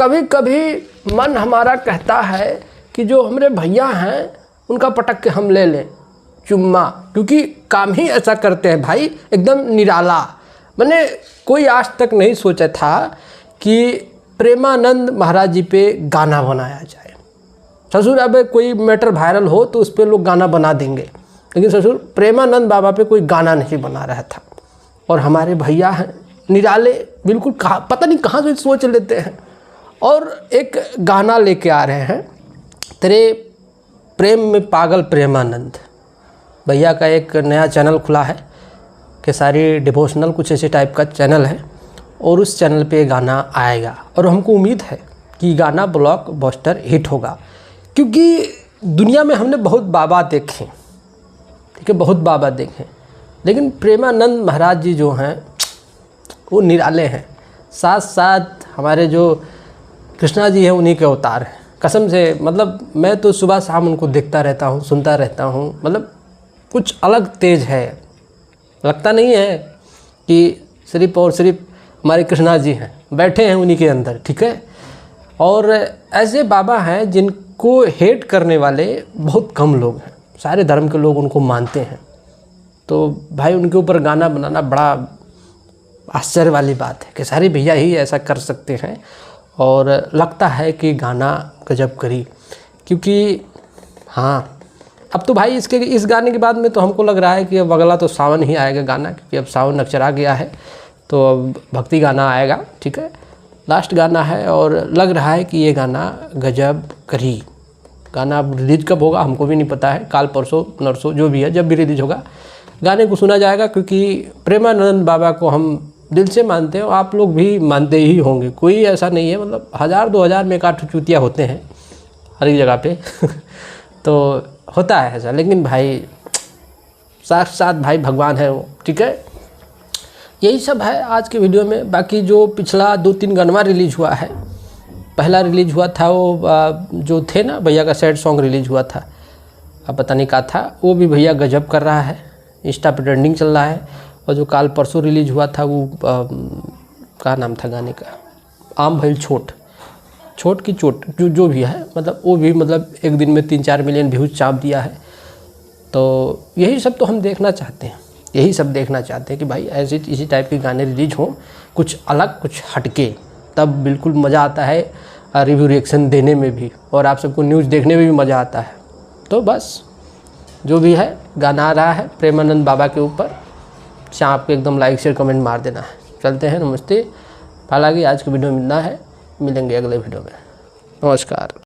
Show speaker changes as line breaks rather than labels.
कभी कभी मन हमारा कहता है कि जो हमारे भैया हैं उनका पटक के हम ले लें चुम्मा, क्योंकि काम ही ऐसा करते हैं भाई, एकदम निराला। मैंने कोई आज तक नहीं सोचा था कि प्रेमानंद महाराज जी पे गाना बनाया जाए। ससुर अब कोई मैटर वायरल हो तो उस पर लोग गाना बना देंगे, लेकिन ससुर प्रेमानंद बाबा पे कोई गाना नहीं बना रहा था। और हमारे भैया हैं निराले, बिल्कुल पता नहीं कहाँ से सोच लेते हैं और एक गाना लेके आ रहे हैं, तेरे प्रेम में पागल प्रेमानंद। भैया का एक नया चैनल खुला है, केसारी डिवोशनल कुछ ऐसे टाइप का चैनल है, और उस चैनल पे गाना आएगा और हमको उम्मीद है कि गाना ब्लॉकबस्टर हिट होगा। क्योंकि दुनिया में हमने बहुत बाबा देखे, ठीक है, बहुत बाबा देखे, लेकिन प्रेमानंद महाराज जी जो हैं वो निराले हैं। साथ साथ हमारे जो कृष्णा जी हैं उन्हीं के अवतार हैं, कसम से। मतलब मैं तो सुबह शाम उनको देखता रहता हूँ, सुनता रहता हूँ, मतलब कुछ अलग तेज है। लगता नहीं है कि सिर्फ और सिर्फ हमारे कृष्णा जी हैं, बैठे हैं उन्हीं के अंदर, ठीक है। और ऐसे बाबा हैं जिनको हेट करने वाले बहुत कम लोग हैं, सारे धर्म के लोग उनको मानते हैं। तो भाई उनके ऊपर गाना बनाना बड़ा आश्चर्य वाली बात है कि सारे भैया ही ऐसा कर सकते हैं। और लगता है कि गाना गजब करी, क्योंकि हाँ अब तो भाई इस गाने के बाद में तो हमको लग रहा है कि अब अगला तो सावन ही आएगा गाना, क्योंकि अब सावन अक्षरा गया है तो अब भक्ति गाना आएगा, ठीक है। लास्ट गाना है और लग रहा है कि ये गाना गजब करी। गाना अब रिलीज कब होगा हमको भी नहीं पता है, काल परसों नरसों जो भी है, जब भी रिलीज होगा गाने को सुना जाएगा। क्योंकि प्रेमानंद बाबा को हम दिल से मानते हैं, आप लोग भी मानते ही होंगे, कोई ऐसा नहीं है। मतलब 1000-2000 में एक आठ चूतिया होते हैं हर एक जगह पे तो होता है ऐसा, लेकिन भाई साथ भाई भगवान है वो, ठीक है। यही सब है आज के वीडियो में। बाकी जो पिछला 2-3 गाना रिलीज हुआ है, पहला रिलीज हुआ था वो जो थे ना भैया का सैड सॉन्ग रिलीज हुआ था, अब पता नहीं क्या था, वो भी भैया गजब कर रहा है, इंस्टा पे ट्रेंडिंग चल रहा है। और जो काल परसों रिलीज हुआ था वो क्या नाम था गाने का, आम भइल छोट की चोट, जो भी है, मतलब वो भी मतलब एक दिन में 3-4 मिलियन व्यूज़ चाप दिया है। तो यही सब तो हम देखना चाहते हैं, यही सब देखना चाहते हैं कि भाई ऐसे इसी टाइप के गाने रिलीज हों, कुछ अलग कुछ हटके, तब बिल्कुल मज़ा आता है रिव्यू रिएक्शन देने में भी, और आप सबको न्यूज़ देखने में भी मज़ा आता है। तो बस जो भी है गाना आ रहा है प्रेमानंद बाबा के ऊपर, चाहे आपको एकदम लाइक शेयर कमेंट मार देना है। चलते हैं, नमस्ते। हालांकि आज की वीडियो में इतना है, मिलेंगे अगले वीडियो में, नमस्कार।